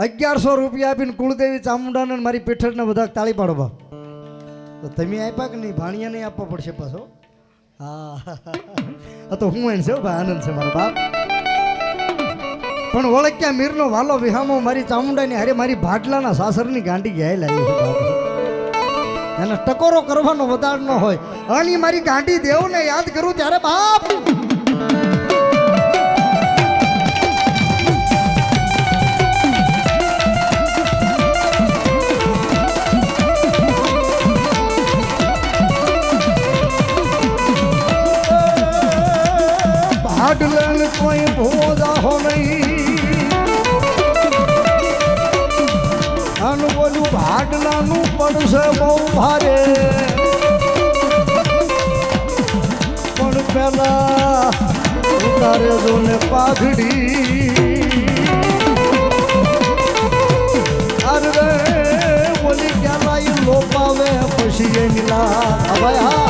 ₹1100 આપીને કુળદેવી ચામુંડાને મારી પીઠળને બધા તાળી પાડો બા. તો તમે આપ્યા કે નહીં? ભાણિયા નહીં આપવા પડશે પાછો. હા તો હું એને છે ભાઈ, આનંદ છે મારો બાપ. પણ ઓળખ્યા મીરનો વાલો વિહામો મારી ચામુંડાની હારે મારી ભાટલાના સાસરની ગાંડી ગયા લાવી છે બાપ. એને ટકોરો કરવાનો વધાર ન હોય. અને મારી ગાંડી દેવને યાદ કરું ત્યારે બાપ ભાડલન કોઈ ભોજા હો નહીં. આનું બોલું ભાડલાનું પડશે બહુ ભારે. પણ પેલા ઉતારે જો ને પાઘડી. અરે બોલી ક્યાં લોપાવે પછી એ નીલા હવે હા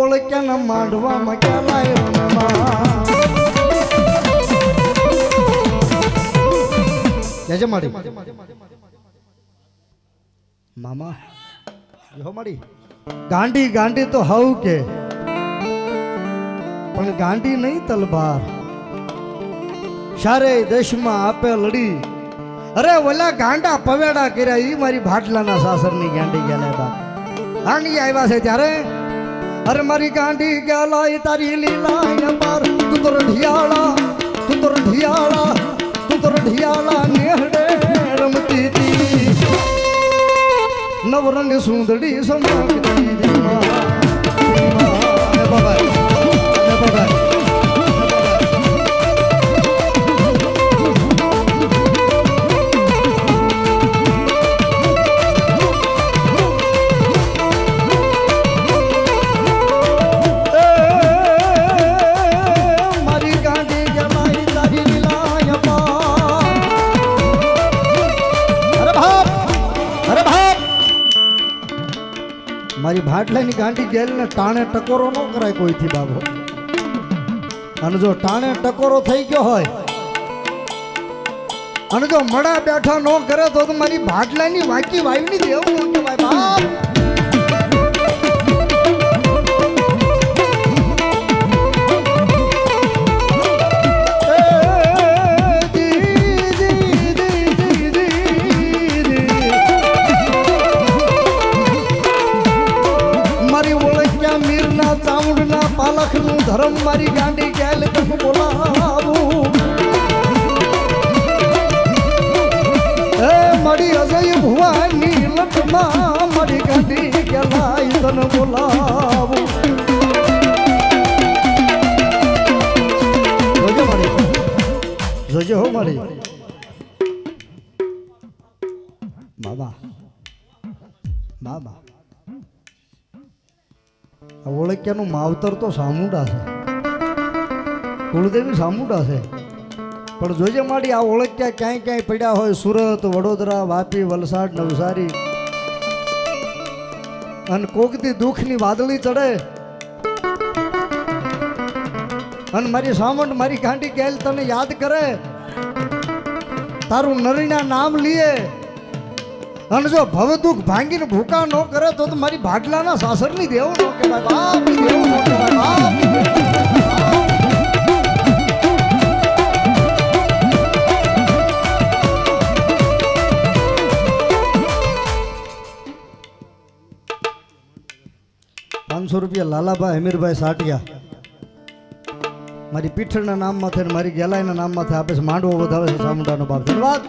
ઓળખ્યાના માંડવામાં ગેલાય જજે માડી મામા યો માડી. ગાંડી ગાંડી તો હવ કે પણ ગાંડી નહીં તલવાર. સારે દેશમાં આપે લડી. અરે ઓલા ગાંડા પવેડા કર્યા ઈ મારી ભાટલાના સાસરની ગાંડી ગેલા બાપ. આની આવ્યા છે ત્યારે અરે મારી ગાંડી ગેલાય તારી લીલા બાર. તું તો રઢિયાળા તું તો રઢિયાળા તું તો રઢિયાળા નેહડે રમતી હતી. નવરંગ સુંદડી સમકતી બાબા બાબા. મારી ભાટલાની ગાંડી ગેલને ટાણે ટકોરો ન કરાય કોઈથી બાબો. અને જો ટાણે ટકોરો થઈ ગયો હોય અને જો મડા બેઠા ન કરે તો મારી ભાટલાની વાંકી વાયની દેવું ન કહેવાય બાપ. પાલખનું ધર્મ મારી ગાંડી ગેલ તને બોલાવું. હે મારી અજય ભુવાની લટમાં મારી ગાંડી ગેલાય તને બોલાવું. જોજો મારી જોજો હો મારી બાબા બાબા. ઓળખ્યાનું માવતર તો સામુંડા છે, કુળદેવી સામુંડા છે. પણ જોજે માડી આ ઓળખ્યા ક્યાંય ક્યાંય પડ્યા હોય સુરત વડોદરા વાપી વલસાડ નવસારી અને કોકથી દુઃખની વાદળી ચડે અને મારી સામંડ મારી ગાંડી ગેલ તને યાદ કરે તારું નરીના નામ લીએ અને જો ભવ દુઃખ ભાંગીને ભૂકા ન કરે તો મારી ભાટલાના સાસરની દેવ ન કહેવાય બાપ. દેવ ન કહેવાય બાપ. 500 રૂપિયા લાલાભાઈ હમીરભાઈ સાટિયા મારી પીઠળના નામ માથે મારી ગેલાઈના નામ માથે આપે છે. માંડવો વધાવે છે ચામુંડાનો બાપ. ધન્યવાદ.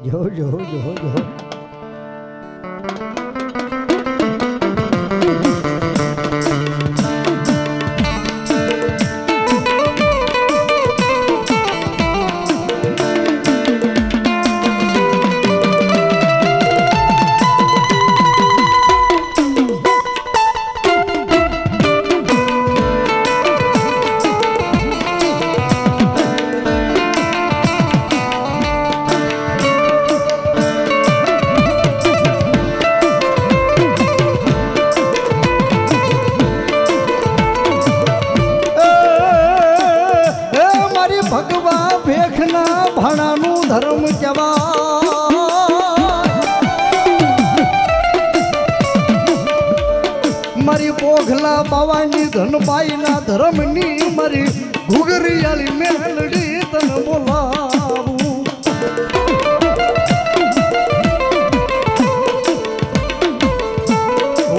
જો જો જો જો ભગવા ભેખના ભાણાનું ધર્મ કહેવાય મારી પોખલા બાવાની ધનબાઈના ધર્મની મારી ઘુઘરિયાળી મેલડી તને બોલાવું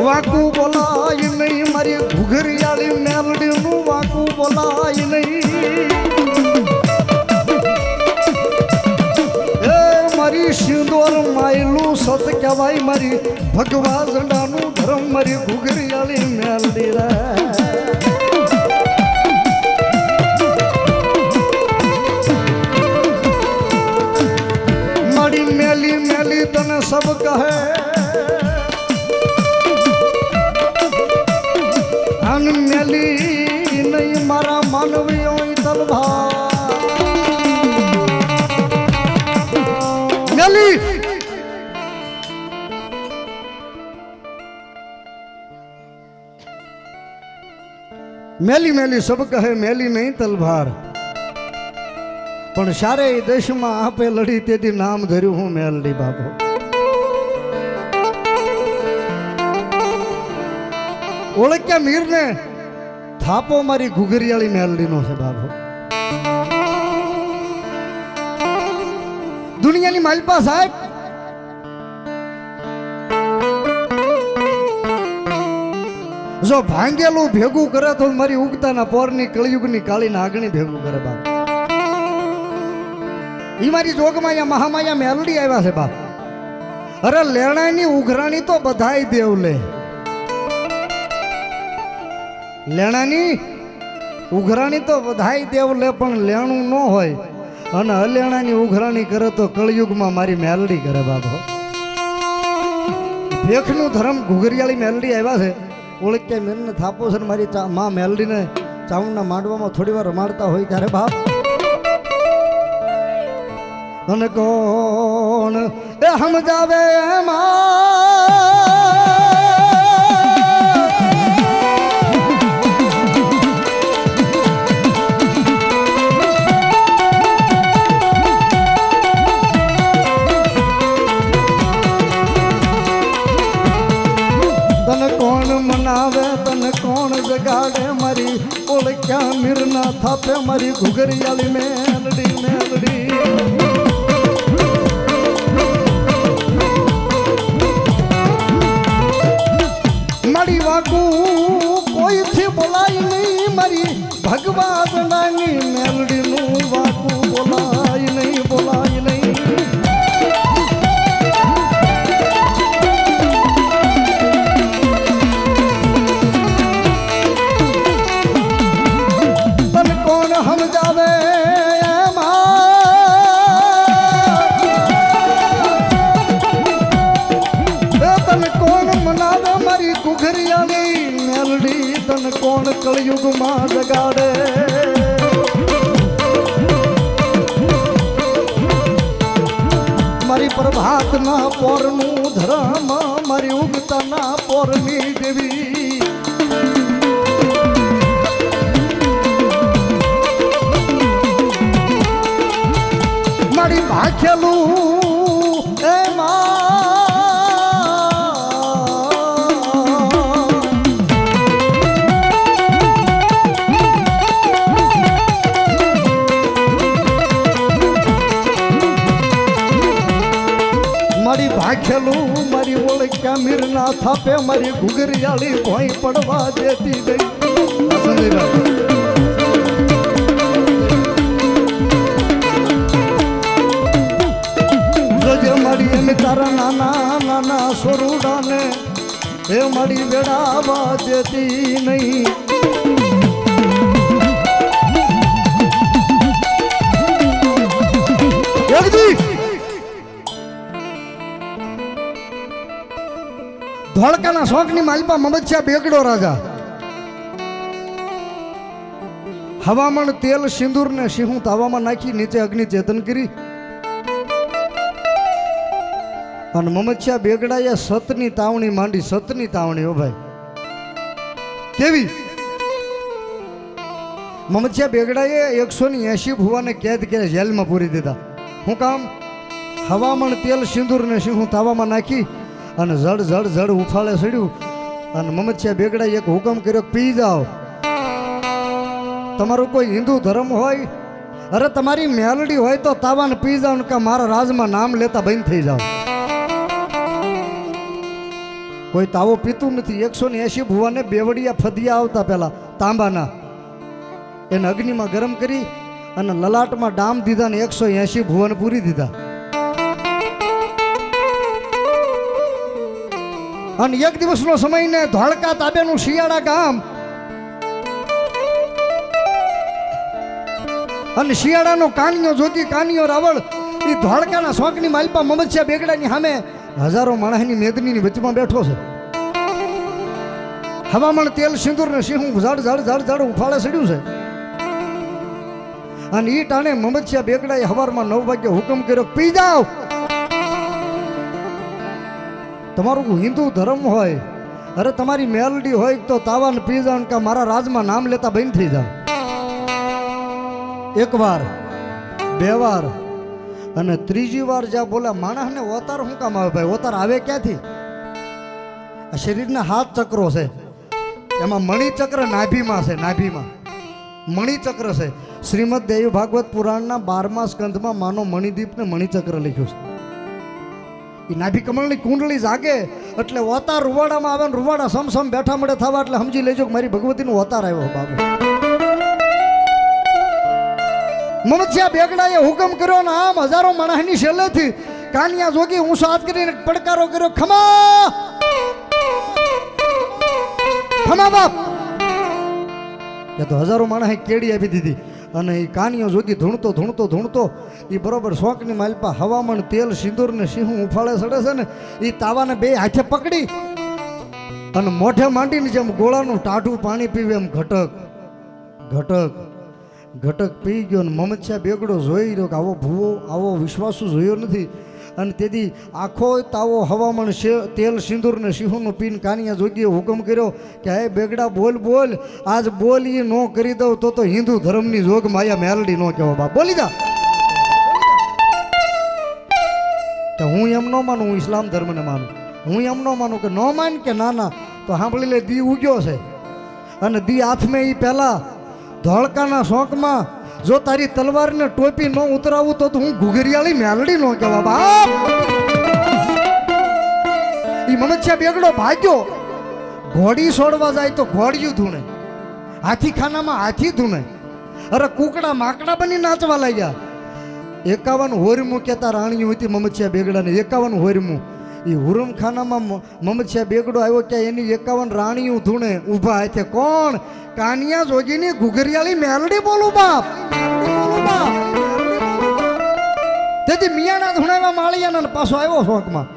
વાકું બોલાય નહીં મારી ઘુઘરિયાળી મેલડીનું વાકું બોલાય નહીં મારી સિંદોર માયલું સત કહેવાય મારી ભગવા ઝંડાનું ધર્મ મારી ઘુઘરિયાળી મેલડી રે મારી મેલી મેલી તને સબ કહે અન મેલી નહીં મારા માનવીઓ તલભા મેલી મેલી સબ કહે મેલી નહીં તલભાર પણ સારે દેશમાં આપે લડી તેથી નામ ધર્યું હું મેલડી બાપો ઓળખ્યા મીરને થાપો મારી ઘુઘરિયાળી મેલડીનો છે બાપો દુનિયાની માલપા સાહેબ જો ભાંગેલું ભેગું કરે તો મારી ઉગતાના પોરની કળિયુગની કાળી નાગણી ભેગું કરે બાપ ઈ મારી જોગમાયા મહામાયા મેલડી આવ્યા છે બાપ અરે લેણાની ઉઘરાણી તો બધાય દેવ લે લેણાની ઉઘરાણી તો બધાય દેવ લે પણ લેણું ન હોય અને હલેણાની ઉઘરાણી કરે તો કળિયુગમાં મારી મેલડી કરે બાપો ભેખનું ધર્મ ઘુઘરિયાળી મેલડી આવ્યા છે ઓળખ્યા મેરને થાપો છે મારી માં મેલડીને ચાવણના માંડવામાં થોડી વાર રમાડતા હોય ત્યારે બાપ અને કોણ એ સમજાવે તને કોણ મનાવે તને કોણ જગાડે મારી ઓળખ્યા મીરના થાપે મારી ઘુઘરિયાળી મેલડી મેલડી મારી વાકું કોઈથી બોલાય નહીં મારી ભગવા ઝંડાની મેલડીનું વાકું બોલાય નહીં બોલાય નહીં કોણ કળયુગમાં જગાડે મારી પ્રભાતના પોરનું ધર્મ મારી ઉગતાના પોરની દેવી મારી ભાખેલું એમાં મારી ભાખેલું મારી ઓળખ્યા મીરના થાપે મારી ઘુઘરિયાળી ભોંય પડવા દેતી ગઈ દાડી એમ તારા નાના નાના સોરુડાને એ મારી વેડાવા દેતી નહીં. ધોળકાના શોખની માલપા મમદશા બેગડો રાજા હવામાન તેલ સિંદૂર ને સિંહું તાવામાં નાખી નીચે અગ્નિ ચેતન કરી અને મમદશા બેગડાએ સતની તાવણી માંડી. સતની તાવણી હો ભાઈ કેવી? મમદશા બેગડાએ 180 ભુવાને કેદ કર્યા, જેલમાં પૂરી દીધા. શું કામ? હવામાન તેલ સિંદૂર ને સિંહું તાવામાં નાખી અને જડ જડ જડ ઉફાળે ચડ્યું અને મમદશા બેગડાએ એક હુકમ કર્યો, પી જાઓ. તમારું કોઈ હિન્દુ ધર્મ હોય, અરે તમારી મેલડી હોય તો તાવાને પી જાઓ ને કે મારા રાજમાં નામ લેતા બંધ થઈ જાઓ. કોઈ તાવો પીતું નથી. 180 ભુવાને બેવડિયા ફદિયા આવતા પહેલા તાંબાના એને અગ્નિમાં ગરમ કરી અને લલાટમાં ડામ દીધા ને 180 ભુવન પૂરી દીધા. અને એક દિવસનો સમય ને ધોળકા તાબેનું શિયાળા ગામ અને શિયાળાનો કાનિયો જોગી કાનિયો રાવળ એ ધોળકાના શોખની માલપા મમદશા બેગડાની સામે હજારો માણસની મેદનીની વચમાં બેઠો છે. હવામાન તેલ સિંદૂર ને સિંહું ઝાડ ઝાડ ઝાડ ઝાડ ઉફાળે ચડ્યું છે. અને ઈ ટાણે મમદશા બેગડાએ હવારમાં 9 વાગે હુકમ કર્યો, પી જાઓ. તમારું હિન્દુ ધર્મ હોય, અરે તમારી મેલડી હોય તો તાવાને પી જાઓ કે મારા રાજમાં નામ લેતા બંધ થઈ જાઓ. એક વાર, બે વાર અને ત્રીજી વાર જ્યાં બોલા માણસને ઓતાર શું કામ આવે ભાઈ? ઓતાર આવે ક્યાંથી? આ શરીરના 7 ચક્રો છે, એમાં મણિચક્ર નાભીમાં છે. નાભીમાં મણિચક્ર છે. શ્રીમદ દેવી ભાગવત પુરાણના 12મા સ્કંધમાં માનો મણિદીપને મણિચક્ર લખ્યું છે. એ નાભી કમળની કુંડળી જાગે એટલે ઓતાર રૂવાડામાં આવે ને રૂવાડા સમસમ બેઠા મળે થવા એટલે સમજી લેજો કે મારી ભગવતીનો ઓતાર આવ્યો બાબુ. મમદશા બેગડાએ હુકમ કર્યો ને આમ હજારો માણસની શેલેથી કાનિયા જોગી ઊંચો હાથ કરીને પડકારો કર્યો, ખમા ખમા બાપ. કે તો હજારો માણસે કેડી આપી દીધી અને એ કાનિયો જોગી ધૂણતો ધૂણતો ધૂણતો એ બરોબર શોખની માલપા હવામાન તેલ સિંદૂર ને સિંહું ઉફાળે ચડે છે ને એ તાવાને 2 હાથે પકડી અને મોઢે માંડીને જેમ ગોળાનું ટાઢું પાણી પીવે એમ ઘટક ઘટક ઘટક પી ગયો. ને મમદશા બેગડો જોઈ રહ્યો કે આવો ભૂવો આવો વિશ્વાસુ જોયો નથી. અને તેથી આખો તાવો હવામાન તેલ સિંદૂર ને સિંહુનું પીન કાનિયા જોગીએ હુકમ કર્યો કે હે બેગડા બોલ બોલ, આજ બોલ એ નો કરી દઉં તો હિન્દુ ધર્મની જોગ માયા મેલડી નો કહેવો બાપ. બોલી જા કે હું એમ ન માનું, હું ઇસ્લામ ધર્મને માનું. હું એમ ન માનું કે ન માન કે ના તો સાંભળી લે, દી ઉગ્યો છે અને દી હાથમાં એ પહેલા ધોળકાના શોખમાં જો તારી તલવારને ટોપી ન ઉતરાવું તો હું ઘુઘરિયાળી મેલડી નો કહેવા બાપ. ઈ મમદશા બેગડો ભાગ્યો. ઘોડી છોડવા જાય તો ઘોડિયું ધૂણે, હાથી ખાનામાં હાથી ધૂણે, અરે કુકડા માકડા બની નાચવા લાગ્યા. 51 હોરમું કહેતા રાણીઓ હતી મમદશા બેગડાને. 51 હોરમું એ હુરમ ખાનામાં મમદશા બેગડો આવ્યો કે એની 51 રાણીઓ ધૂણે ઊભા હાથે. કોણ? કાનિયા જોગીની ઘુઘરિયાળી મેલડી બોલું બાપ. તેથી મિયાણા ધૂણાવ્યા માળિયાના પાછો આવ્યો શોખમાં.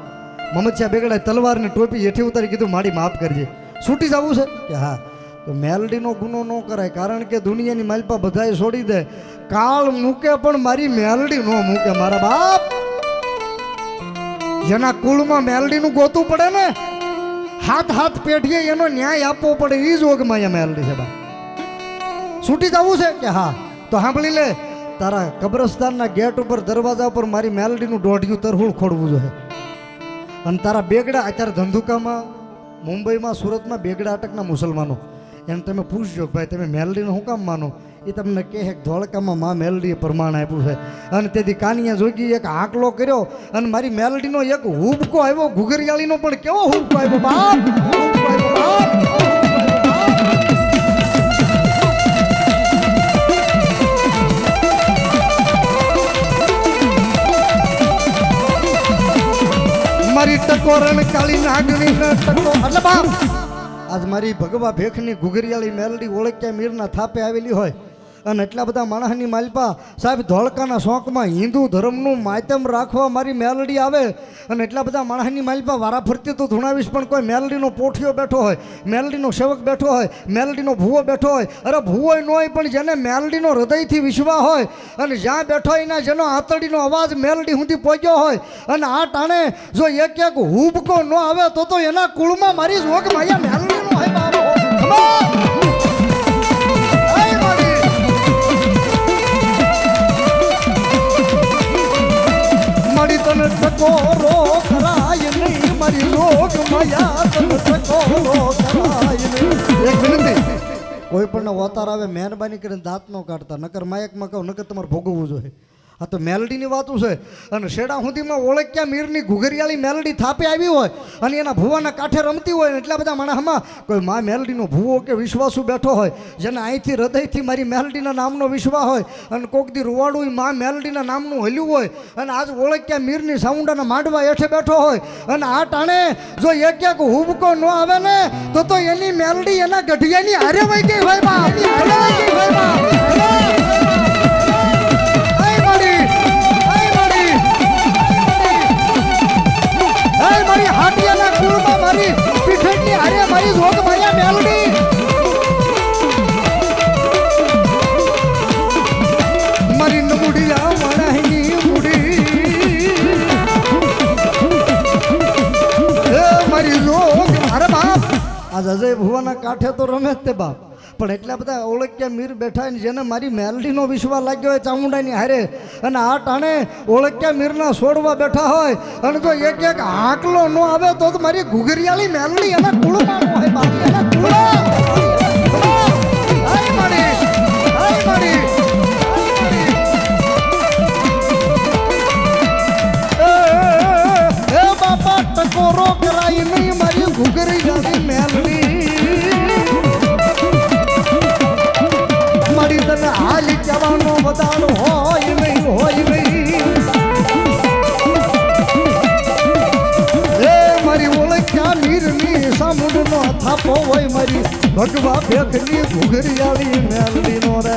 મમદશા બેગડાએ તલવારની ટોપી હેઠી ઉતારી કીધું મારી માફ કરજે, છૂટી જવું છે કે હા. તો મેલડીનો ગુનો ન કરાય, કારણ કે દુનિયાની માલપા બધાએ છોડી દે. કાળ મૂકે પણ મારી મેલડી ન મૂકે મારા બાપ. જેના કુળમાં મેલડીનું ગોતું પડે ને, હાથ હાથ પેઢીએ એનો ન્યાય આપવો પડે. એ જ ઓગમાં મેલડી છે બા. છૂટી જવું છે કે હા તો સાંભળી લે, તારા કબ્રસ્તાનના ગેટ ઉપર દરવાજા ઉપર મારી મેલડીનું દોઢિયું તરહુળ ખોડવું જોઈએ. અને તારા બેગડા અત્યારે ધંધુકામાં મુંબઈમાં સુરતમાં બેગડા અટકના મુસલમાનો એને તમે પૂછજો ભાઈ તમે મેલડીને શું કામ માનો? એ તમને કહે ધોળકામાં માં મેલડીએ પ્રમાણ આપ્યું છે. અને તેથી કાનિયા જોગી એક આંકલો કર્યો અને મારી મેલડીનો એક હુબકો આવ્યો. ઘુઘરિયાળીનો પણ કેવો હુબકો આવ્યો બાપ, હુબકો આવ્યો બાપ. મારી ટકોરણ કાળી નાગણી ટકો એટલે બાપ આજ મારી ભગવા ભેખની ઘુઘરિયાળી મેલડી ઓળખ્યા મીરના થાપે આવેલી હોય અને એટલા બધા માણસની માલપા સાહેબ ધોળકાના શોખમાં હિન્દુ ધર્મનું માધ્યમ રાખવા મારી મેલડી આવે અને એટલા બધા માણસની માલપા વારા ફરતી તો ધૂણાવીશ પણ કોઈ મેલડીનો પોઠિયો બેઠો હોય મેલડીનો સેવક બેઠો હોય મેલડીનો ભૂવો બેઠો હોય અરે ભૂવો ન હોય પણ જેને મેલડીનો હૃદયથી વિશ્વાસ હોય અને જ્યાં બેઠો એના જેનો આતડીનો અવાજ મેલડી સુધી પહોંચ્યો હોય અને આ ટાણે જો એક એક હુબકો ન આવે તો એના કુળમાં મારી જોગ માયા મેલડીનો હોય બાબો મારી તને ટકોરો કરાય નહીં મારી રોગ માયા તને ટકોરો કરાય નહીં એક વિનંતી કોઈ પણ અવતાર આવે મહેરબાની કરીને દાંત નો કાઢતા નકર માયકમાં કહો નકર તમારે ભોગવવું જોઈએ આ તો મેલડીની વાતું છે અને શેડા સુધીમાં ઓળખ્યા મીરની ઘુઘરિયાળી મેલડી થાપે આવી હોય અને એના ભુવાના કાંઠે રમતી હોય ને એટલા બધા માણસમાં કોઈ મા મેલડીનો ભૂવો કે વિશ્વાસુ બેઠો હોય જેને અહીંથી હૃદયથી મારી મેલડીના નામનો વિશ્વાસ હોય અને કોક દી રૂવાડું મા મેલડીના નામનું હલ્યું હોય અને આજ ઓળખ્યા મીરની સાઉન્ડાના માંડવા હેઠે બેઠો હોય અને આ ટાણે જો એક એક હુબકો ન આવે ને તો એની મેલડી એના ગઢિયાની હારે વહી ગઈ હોય બાપ હારે વહી ગઈ હોય બાપ મારી હાટિયાના કુળમાં મારી પીઠની હારે મારી જોગ માયા મેલડી મારી નમુડિયા મણાની મુડી એ મારી જોગ અરે બાપ આજ અજય ભુવાના કાંઠે તો રમે જ તે બાપ પણ એટલા બધા ઓળખ્યા મીર બેઠા ને જેને મારી મેલડીનો વિશ્વાસ લાગ્યો હોય ચામુંડાની હારે અને આ ટાણે ઓળખ્યા મીરના છોડવા બેઠા હોય અને જો એક એક હાકલો ન આવે તો મારી ઘુઘરિયાળી મેલડી એના કુળમાં ન હોય બાકી એના કુળમાં એ બાપા ટકોરો કરાય નહીં મારી ઘુઘરિયાળી મેલડી તને હાલી જવાનો વધારો હોય નહીં એ મારી ઓળખ્યા મીરની સામુંડનો થાપો હોય મારી ભગવા ભેખની ઘુઘરિયાળી મેલડીનો રે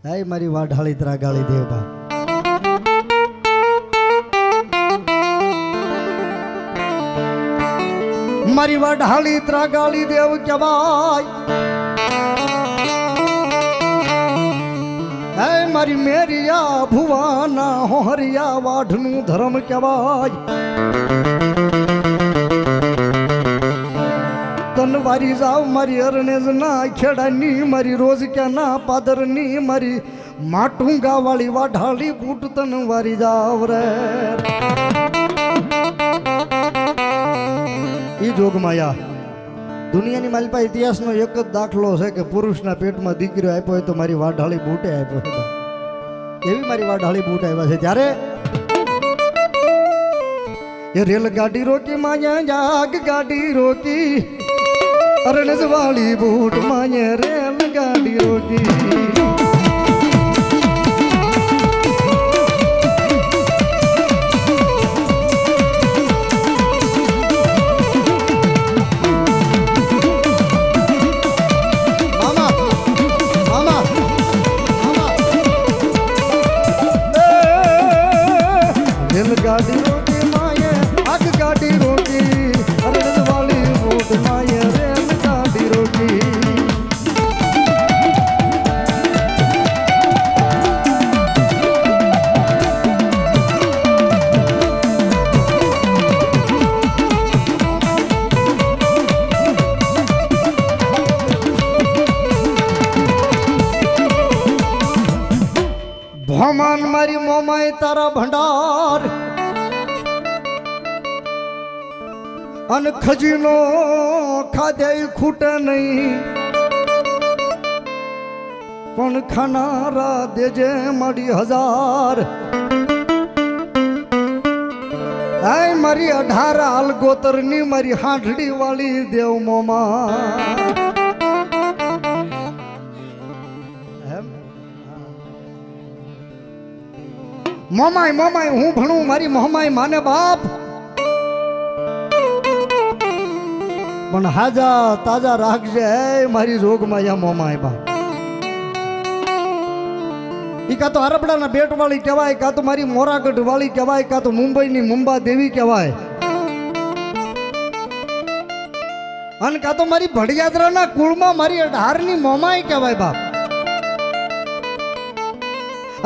હાય મારી વાઢાળી ત્રાગાળી દેવબા મારી વાઢાળી ત્રાગાળી દેવ કહેવાય હે મારી મેરિયા ભુવાના હોહરિયા વાઢનું ધર્મ કહેવાય તનવારી જાવ મારી અરણેજ ના ખેડાની મારી રોજ ક્યાંના પાદરની મારી માટુંગા વાળી વાઢાળી બૂટ તનવારી જાવ રે ઈ જોગમાયા દુનિયાની માલપા ઇતિહાસનો એક જ દાખલો છે કે પુરુષના પેટમાં દીકરીઓ આપ્યો હોય તો મારી વાઢાળી બૂટે આપ્યો છે એવી મારી વાઢાળી બૂટ આવ્યા છે ત્યારે એ રેલગાડી રોકી માયા જાગ ગાડી રોકી અરણજ વાળી બૂટ માએ રેલગાડી રોકી રેલગાડી રોકી માએ આગ ગાડી રોકી અરણજ વાળી બૂટ માએ રેલગાડી રોકી ભમાન મારી મોમાય તારા ભંડાર અન ખજીનો ખાધે ખૂટે નહીં પણ ખાનારા દેજે મારી હજાર આય મારી 18 હાલગોતરની મારી હાંઠડી વાળી દેવ મોમા મોમાય મોમાય હું ભણું મારી મોમાય માને બાપ પણ હાજા તાજા રાખજે મારી જોગમાં યા મોમાય બાપ ઈ કા તો હરબડાના બેટ વાળી કહેવાય, કા તો મારી મોરાગઢ વાળી કહેવાય, કા તો મુંબઈની મુંબા દેવી કહેવાય, અને કા તો મારી ભડિયાદરાના કુળમાં મારી 18ની મોમાય કહેવાય બાપ,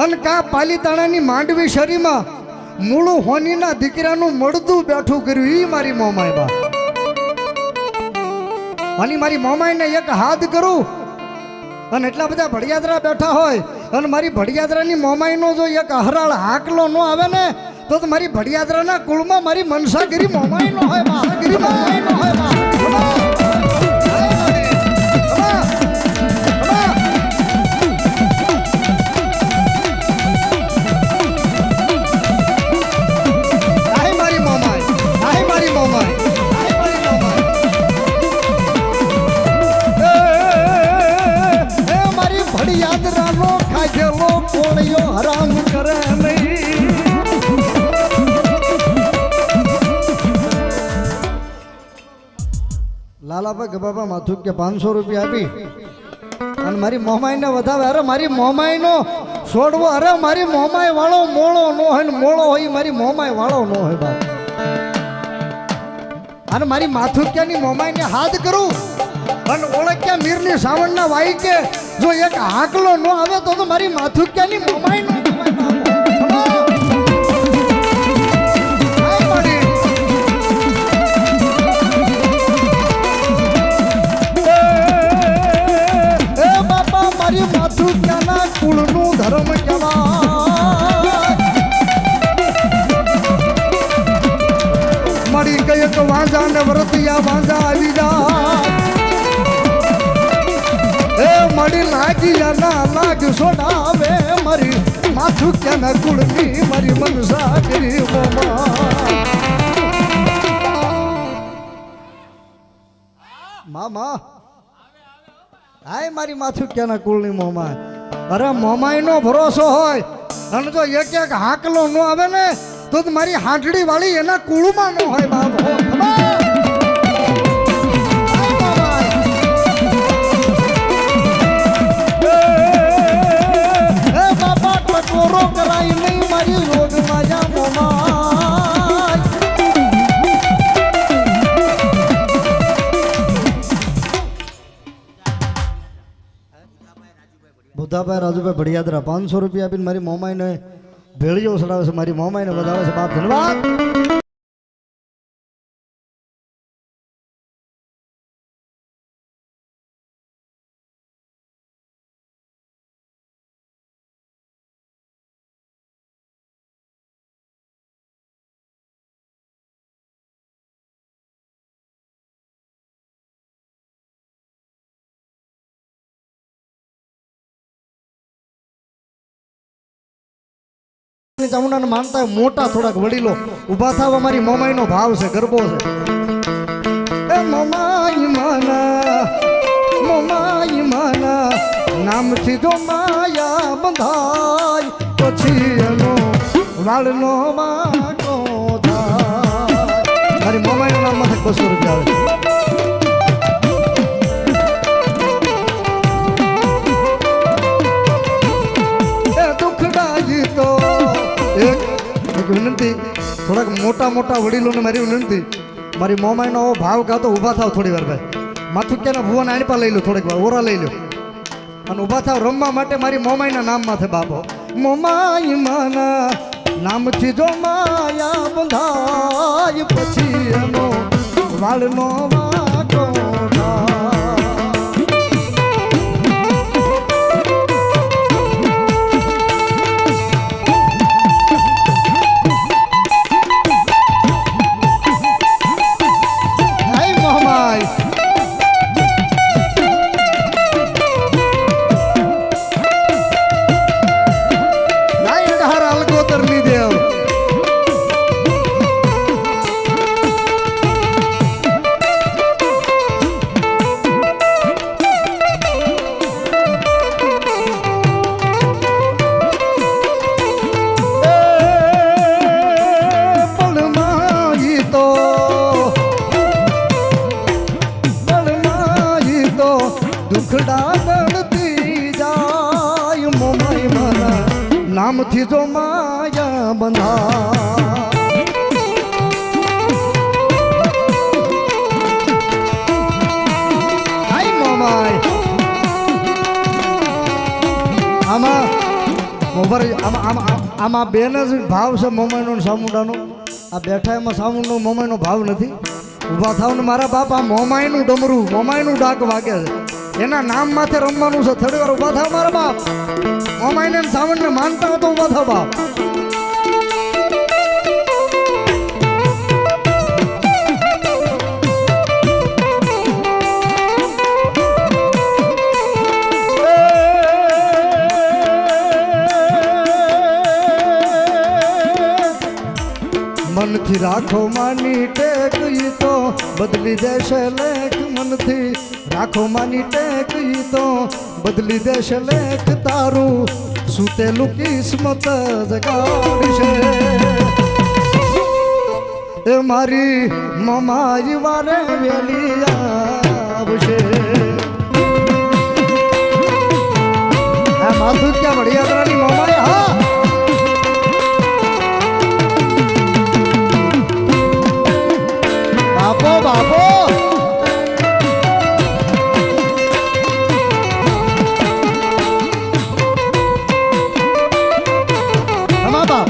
અને કા પાલીતાણાની માંડવી શરીમાં મૂળું હોનીના દીકરાનું મળદું બેઠું કર્યું ઈ મારી મોમાય બાપ. અને મારી મોમાયને એક હાથ કરું અને એટલા બધા ભડિયાદરા બેઠા હોય અને મારી ભડિયાદરાની મોમાઈનો જો એક હરાળ હાકલો ન આવે ને તો મારી ભડિયાદરાના કુળમાં મારી મનસાગીરી મોમાઈ નો હોય મહાગીરી મોમાઈ નો હોય ભડિયાદરાનો ખાધેલો કોળિયો હરામ કરે નહીં. લાલાભાઈ ગબાબા માથું કે 500 રૂપિયા આપી અને મારી મોમાઈને વધાવે. અરે મારી મોમાઈનો છોડવો, અરે મારી મોમાઈ વાળો મોળો નો હોય ને મોળો હોય મારી મોમાઈ વાળો નો હોય બાપ. અને મારી માથુક્યાની મોમાઈને હાથ કરું અને ઓળખ્યા મીરની સાવણના વાઈ કે જો એક હાકલો ન આવે તો મારી માથુક્યાની મોમાઈ નો એ બાપા મારી માથુક્યાના કુળનું ધર્મ કહેવાય. મારી કઈક વાંઝા ને વ્રતિયા વાંઝા આવી જાય એ મળી લાગી ના લાગ સોડાવે મારી માથું ક્યાંના કુળની મારી મનસા કરી મામા હાય મારી માથું ક્યાંના કુળની મોમાય. અરે મોમાઈ નો ભરોસો હોય અને જો એક એક હાકલો ન આવે ને તો મારી હાંડડી વાળી એના કુળમાં ન હોય બાપ. ટકોરો કરાય નહીં મારી રોગ માયા મોમાય. બુધાભાઈ રાજુભાઈ ભડિયાદરા 500 રૂપિયા આપીને મારી મોમાઈને ભેળીઓ ચડાવે છે, મારી મોમાઈને વધાવે છે બાપ. ધન્યવાદ. ચામુંડાને માનતા મોટા થોડાક વડીલો ઉભા થાવ. અમારી મોમાઈ નો ભાવ છે, ગરબો છે. એ મોમાઈ માના નામથી જો માયા બંધાય પછી એનો વાળનો વાંકો થાય. મારી મોમાઈ નું નામ માંથી 200 રૂપિયા આવે. વિનંતી થોડાક મોટા વડીલોને મારી વિનંતી, મારી મોમાઈનો ભાવ કાતો ઊભા થાવ થોડી વાર ભાઈ. માથુક્યાના ભુવન આણીપા લઈ લો, થોડીક વાર ઓરા લઈ લો અને ઊભા થાવ રમવા માટે મારી મોમાઈના નામ માથે બાપો. મોમાઈ માના નામથી જો માયા બંધાય પછી એનો વાળનો વાંકો હાથથી જો માયા બંધા આમાં બેન જ ભાવ છે મોમાઈનો સામુંડાનો. આ બેઠા એમાં સામુંડનો મોમાઈનો ભાવ નથી. ઊભા થાવ ને મારા બાપ, આ મોમાઈનું ડમરું, મોમાઈનું ડાક વાગે છે. એના નામ માથે રમવાનું છે. થોડી વાર ઊભા થાવ મારા બાપ. મોમાઈને સામુંડને માનતા હો તો ઊભા થાવ બાપ. મનથી રાખો માની ટેક ઈ તો બદલી દેશે લેખ. મનથી રાખો માની ટેક ઈ તો બદલી દેશે લેખ. તારું સૂતેલું કિસ્મત જગાડશે. એ મારી મમાઈ વારે વેલી આવશે. આ માથું ક્યાં વડિયાદરાની મમાઈ. હા બાપો બાપો અમા બાપ.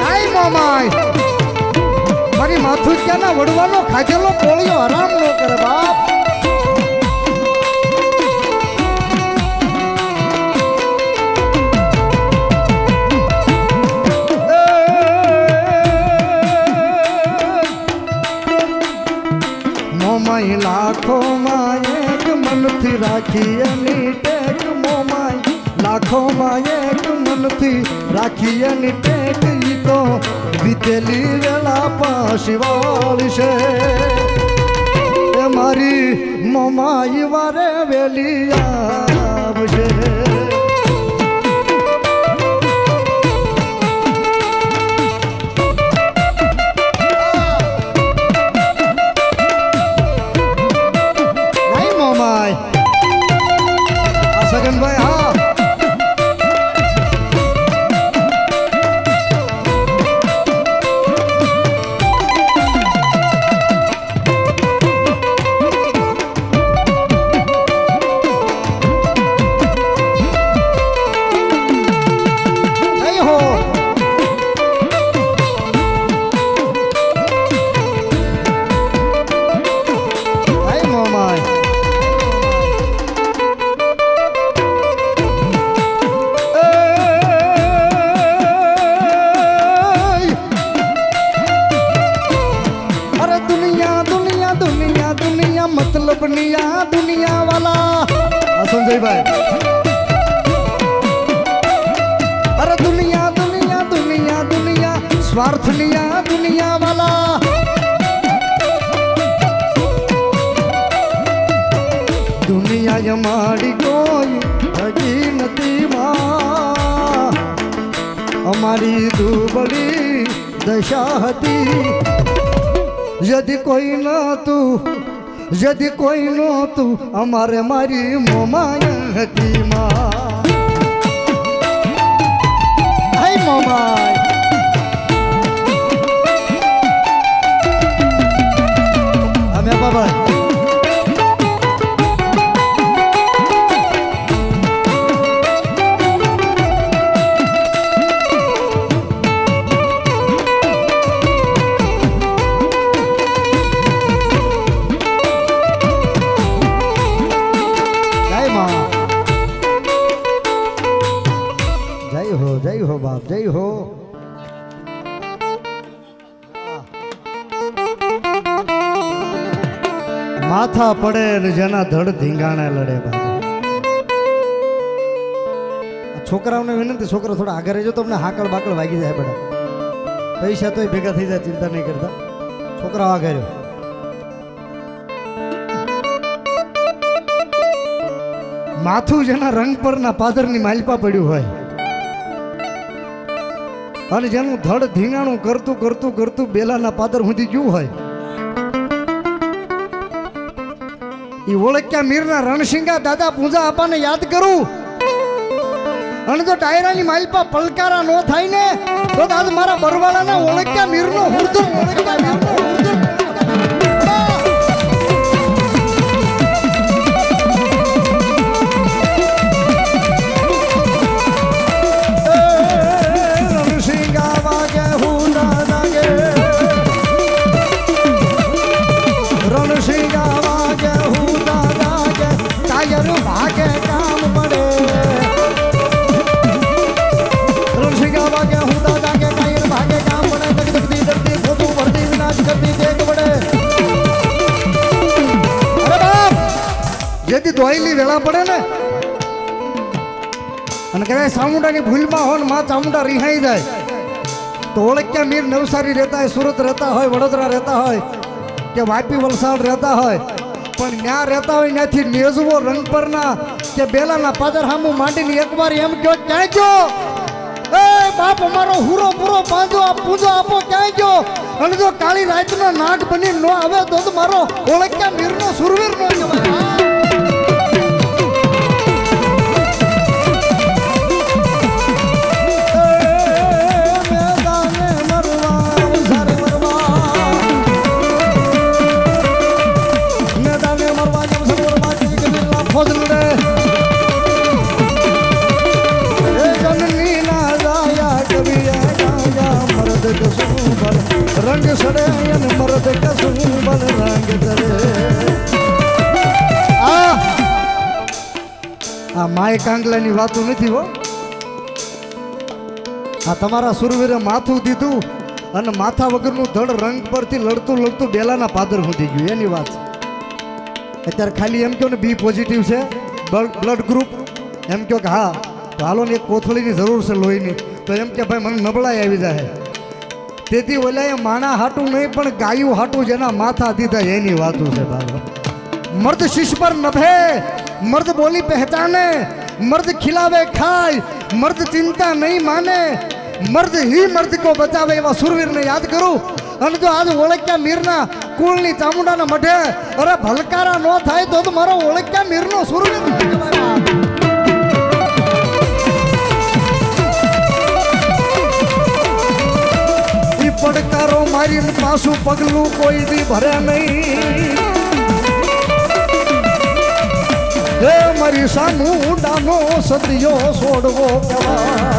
આઈ મોમાઈ મારી માથું ક્યાંના વડવાનો ખાધેલો કોળિયો આરામ ન કરે બાપ. લાખોમાં એક મનથી રાખી એની ટેક. મોમાઈ લાખોમાં એક મનથી રાખી એની ટેક. ઈ તો વીતેલી વેળા પાછી વાળશે. એ મારી મોમાઈ વારે વેલી આવશે. સગનભાઈ હા मतलबनिया दुनिया वाला. संजयभाई अरे दुनिया दुनिया दुनिया दुनिया स्वार्थनिया दुनिया वाला. દુનિયા અમારી કોઈ હજી નથી માં. અમારી દુબળી દશા હતી. યદી કોઈ નતું यदि कोई नહોતું અમારે મારી મોમાઈ હતી માં. હાય મોમાઈ અમે બાબા જય હો બાપ જય હો. માથા પડે ને જેના ધડ ધીંગાણે લડે બાપ. છોકરાઓને વિનંતી, છોકરો થોડા આગળ રહેજો, તમને હાકળ બાકળ વાગી જાય બધા. પૈસા તોય ભેગા થઈ જાય, ચિંતા નહીં કરતા. છોકરાઓ આગળ માથું જેના રંગ પરના પાદરની માલપા પડ્યું હોય અને જેનું ધડ ધીંગાણું કરતું કરતું કરતું બેલાના પાદર સુધી ગયું હોય એ ઓળખ્યા મીરના રણસિંગા દાદા પૂંજા આપાને યાદ કરું અને જો ડાયરાની માલપા પલકારા નો થાય ને તો આજ મારા બરવાળાના ઓળખ્યા મીરનો હુરદો ઓળખ્યા મીરનો હુરદો જેથી ધોઈલી વેળા પડે ને અને કદાચ ચામુંડાની ભૂલમાં હોય ને માં ચામુંડા રિહાઈ જાય તો ઓળખ્યા મીર નવસારી રહેતા હોય, સુરત રહેતા હોય, વડોદરા રહેતા હોય કે વાપી વલસાડ રહેતા હોય, પણ ત્યાં રહેતા હોય ત્યાંથી નેજવો રંગપરના કે બેલાના પાદર હામું માંડીને એકવાર એમ કહો ક્યાં ગયો એ બાપ અમારો હુરો પૂરો બાંધો આ પૂજો આપો ક્યાં ગયો અને જો કાળી રાતનો નાગ બની નો આવે તો મારો ઓળખ્યા મીરનો સુરવીર નો કહેવાય. રંગ સડે અને મરદ કસું બલ રંગ ચડે. આ માય કાંગલાની વાતો નથી હો. આ તમારા સુરવીરે માથું દીધું અને માથા વગરનું ધડ રંગ પરથી લડતું લડતું બેલાના પાદર સુધી ગયું એની વાત. અત્યારે ખાલી એમ કહો ને બી પોઝિટિવ છે બ્લડ ગ્રુપ એમ કહો કે હા તો હાલો ને એક કોથળીની જરૂર છે લોહીની તો એમ કે ભાઈ મને નબળાઈ આવી જાય. તેથી ઓલાએ માણા હાટું નહીં પણ ગાયું હાટું જેના માથા દીધા એની વાતું છે બાબા. મર્દ શીશ પર નભે, મર્દ બોલી પહેચાને, મર્દ ખિલાવે ખાય, મર્દ ચિંતા નહીં માને, મર્દ ही મર્દ કો બચાવે એવા સુરવીરને યાદ કરું. અને જો આજ ઓળખ્યા મીરના કુળની ચામુંડાના મઢે અરે ભલકારા ન થાય તો મારો ઓળખ્યા મીરનો સુરવીર પડકારો મારીને પાછું પગલું કોઈ દી ભરે નહીં. હે મારી સામુંડાનો સદિયો છોડવો કહેવાય.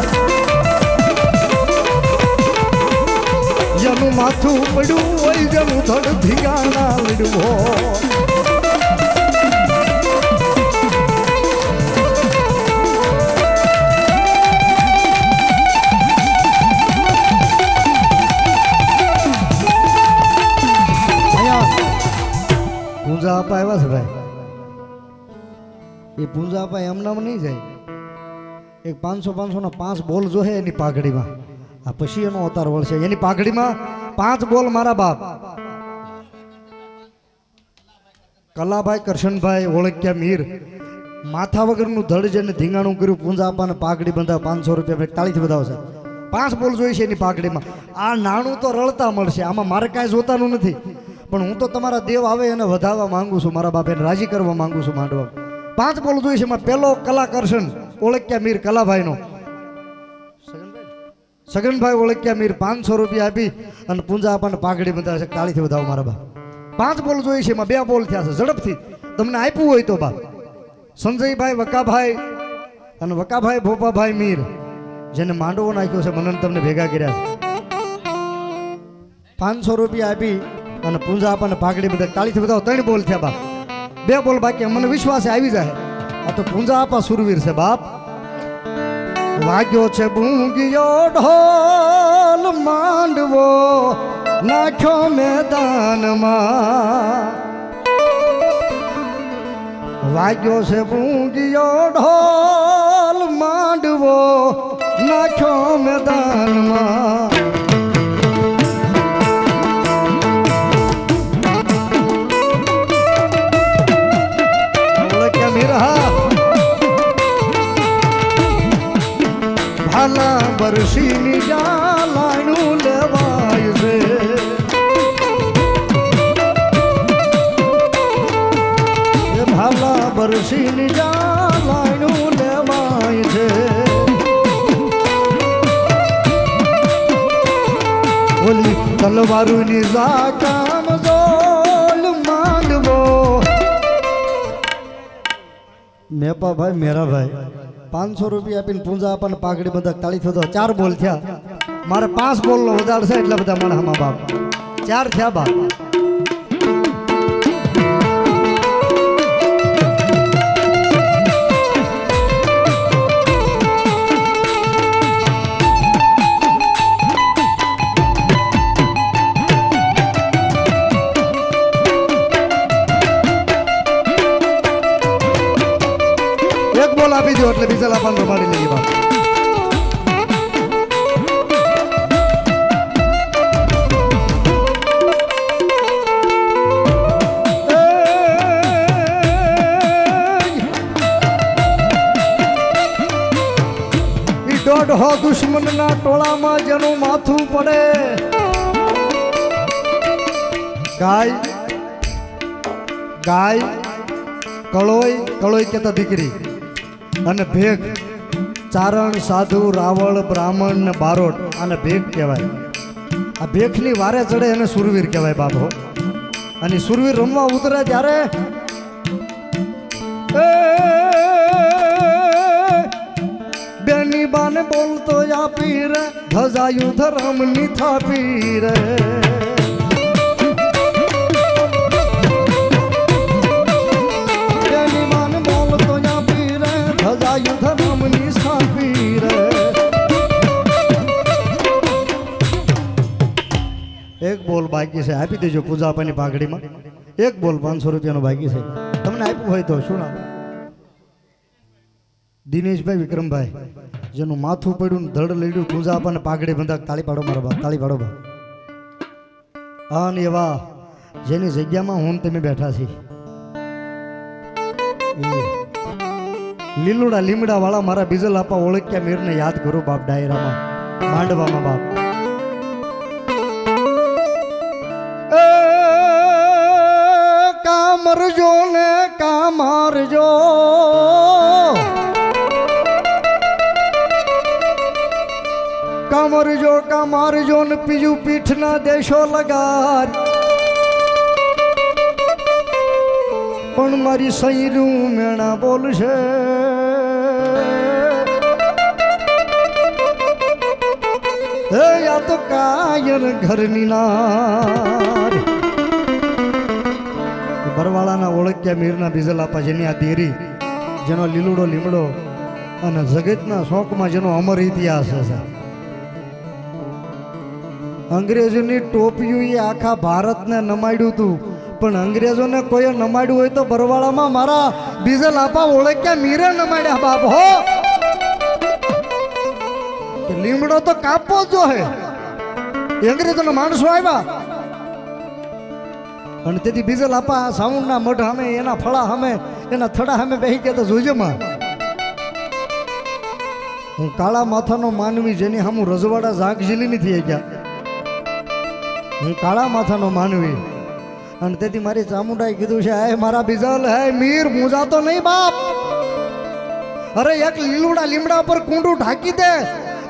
જેનું માથું પડ્યું હોય જેનું ધડ ધીગાણા લીડવો. પૂંજા આપા આવ્યા છે ભાઈ. એ પૂંજા આપા એમનામ નહીં જાય. એક 500 ના 5 બોલ જોહે એની પાઘડીમાં. આ પછી એનો અવતાર વળશે. એની પાઘડીમાં 5 બોલ મારા બાપ કલાભાઈ કરશનભાઈ ઓળખ્યા મીર માથા વગરનું ધડ જેને ધીંગાણું કર્યું પૂંજા આપાને પાઘડી બંધાવ 500 રૂપિયા તાળીથી વધાવશે. 5 બોલ જોઈશે એની પાઘડીમાં. આ નાણું તો રળતા મળશે, આમાં મારે કાંઈ જોતાનું નથી. પણ હું તો તમારા દેવ આવે એને વધાવવા માંગુ છું, મારા બાપ એને રાજી કરવા માંગુ છું. માંડવા 5 બોલ જોઈશે. એમાં પહેલો કલાકર્ષણ ઓળખ્યા મીર કલાભાઈનો સગનભાઈ ઓળખ્યા મીર 500 રૂપિયા આપી અને પૂંજા આપાને પાઘડી બંધાવે છે. તાળીથી વધાવો મારા બાપ. 5 બોલ જોઈશે. એમાં 2 બોલ થયા છે. ઝડપથી તમને આપ્યું હોય તો બાપ સંજયભાઈ વકાભાઈ અને વકાભાઈ ભોપાભાઈ મીર જેને માંડવો નાખ્યો છે મને તમને ભેગા કર્યા છે. 500 રૂપિયા આપી અને પૂંજા આપાને પાઘડી બધા તાળીથી બધા 3 બોલ થયા બાપ. 2 બોલ બાકી. મને વિશ્વાસ આવી જાય આ તો પૂંજા આપા સુરવીર છે બાપ. વાગ્યો છે બૂંગિયો ઢોલ માંડવો નાખ્યો મેદાનમાં. વાગ્યો છે બૂંગિયો ઢોલ માંડવો નાખ્યો મેદાનમાં. ભાલા બરસીની જાલાણું લેવાય છે. બરસીની જાલાયનું લેવાય છે ઓલી તલવારુની ઝાકામ જોલ માંડવો મેપા ભાઈ મેરા ભાઈ 500 રૂપિયા આપીને પૂંજા આપણને પાઘડી બધા તાળી થતો 4 બોલ થયા મારે 5 બોલનો વધાર છે એટલે બધા મારા મા બાપ 4 થયા બાપ બોલ આપી દો એટલે બીજા લાપાને રમાડી લઈએ બાપ દોઢો દુશ્મનના ટોળામાં જેનું માથું પડે ગાય ગાય કળોય કેતા દીકરી અને ભેગ ચારણ સાધુ રાવળ બ્રાહ્મણ ને બારોટ આને ભેગ કહેવાય આ ભેખની વારે ચડે એને સુરવીર કહેવાય બાપો અને સુરવીર રમવા ઉતરે ત્યારે બેની બાને બોલતો આપી રે ધજાયું ધરમ ની થાપી રે એક બોલ બાકી છે આપી દેજો પૂજા આપવાની પાઘડીમાં એક બોલ 500 રૂપિયાનો બાકી છે તમને આપ્યું હોય તો શું નામ દિનેશભાઈ વિક્રમભાઈ જેનું માથું પડ્યું ધડ લડ્યું પૂજા આપવાને પાઘડી બંધા તાળી પાડો મારા બાપ તાળી પાડો બાપ અને એવા જેની જગ્યામાં હું તમે બેઠા છીએ લીલુડા લીમડા વાળા મારા બીજલ આપા ઓળખ્યા મીરને યાદ કરું બાપ ડાયરામાં માંડવામાં બાપ કામરજો ને કામારજો કામારજો ને પીજું પીઠના દેશો લગાર પણ મારી સૈરું મેણા બોલશે હે યા તો કાયર ઘરની નાર બરવાળાના ઓળખ્યા મીરના બીજલ આપા જેની આ દેરી જેનો લીલુડો લીમડો અને જગતના શોકમાં જેનો અમર ઇતિહાસ છે અંગ્રેજોની ટોપિયું એ આખા ભારતને નમાડ્યું હતું પણ અંગ્રેજોને કોઈએ નમાડ્યું હોય તો બરવાળામાં મારા બીજલ આપા ઓળખ્યા મીરે નમાડ્યા બાપ હો લીમડો તો કાપવો જ જોઈએ અંગ્રેજોના માણસો આવ્યા અને તેથી બીજલ આપા સાઉન્ડના મઢ સામે એના ફળા સામે એના થડા સામે બેસી ગયા તો જોજે માં હું કાળા માથાનો માનવી જેની સામું રજવાડા ઝાંક ઝીલી નથી ગયા હું કાળા માથાનો માનવી અને તેથી મારી ચામુંડાએ કીધું છે હે મારા બીજલ હે મીર મૂંઝા તો નહીં બાપ અરે એક લીલુડા લીમડા પર કુંડું ઢાંકી દે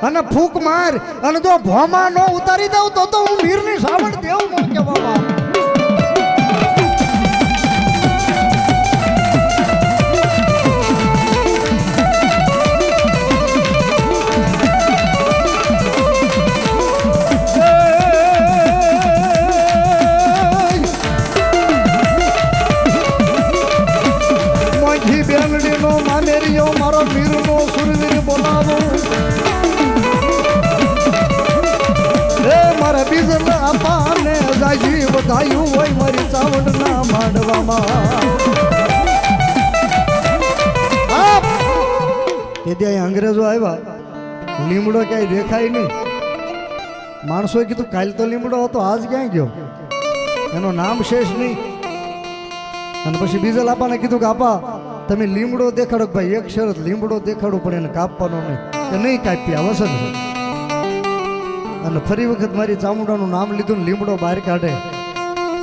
અને ફૂંક માર અને જો ભોમા નો ઉતારી દઉં તો હું મીરની સાવણ દેવું ન કહેવા બાપ બેનડીનો મામેરિયો મારો વીરનો સુરવીર બોલાવો રે મારા બીજલ આપાને જાજી વધાયું હોય મારી ચાવડના માંડવામાં તે અંગ્રેજો આવ્યા લીમડો ક્યાંય દેખાય નહીં માણસોએ કીધું કાલ તો લીમડો હતો આજ ક્યાં ગયો એનો નામ શેષ નહીં અને પછી બીજલ આપાને કીધું કે આપા તમે લીમડો દેખાડો ભાઈ એક શરત લીમડો દેખાડો પણ એને કાપવાનો નહીં કે નહીં કાપ્યા વસન છે અને ફરી વખત મારી ચામુંડાનું નામ લીધું ને લીમડો બહાર કાઢે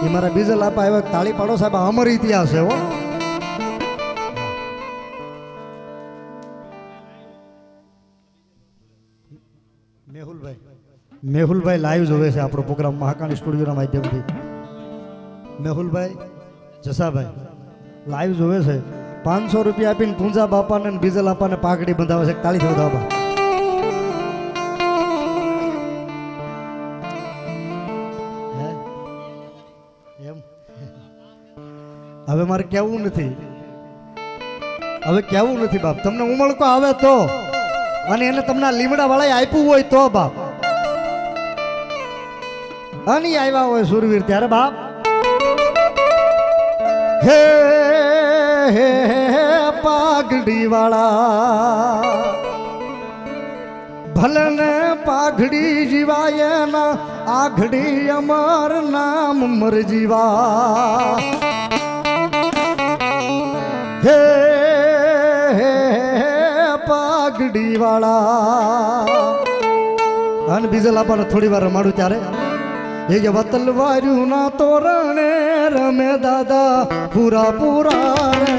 એ મારા બીજલ આપા આવ્યા તાળી પાડો સાહેબ અમર ઇતિહાસ છે હો મેહુલભાઈ લાઈવ જોવે છે આપણો પ્રોગ્રામ મહાકાળી સ્ટુડિયોના માધ્યમથી. મેહુલભાઈ જસાભાઈ લાઈવ જોવે છે. 500 રૂપિયા આપીને પૂંજા બાપાને અને બીજલ બાપાને પાઘડી બંધાવે છે. તાળી થવા બાપા. એમ હવે મારે કેવું નથી, હવે કેવું નથી બાપ. તમને ઉમળકો આવે તો, અને એને તમને લીમડા વાળા આપ્યું હોય તો બાપ, અને આવ્યા હોય સુરવીર ત્યારે બાપ. હે હે પાઘડી વાળા ભલે ને પાઘડી જીવાય ના આઘડી અમર નામ મર જીવા. હે પાઘડી વાળા. અને બીજા લાભાને થોડી વાર રમાડું ત્યારે એ જે વતલ વાર્યું ના તોરણે રમે દાદા પૂરા પૂરા રે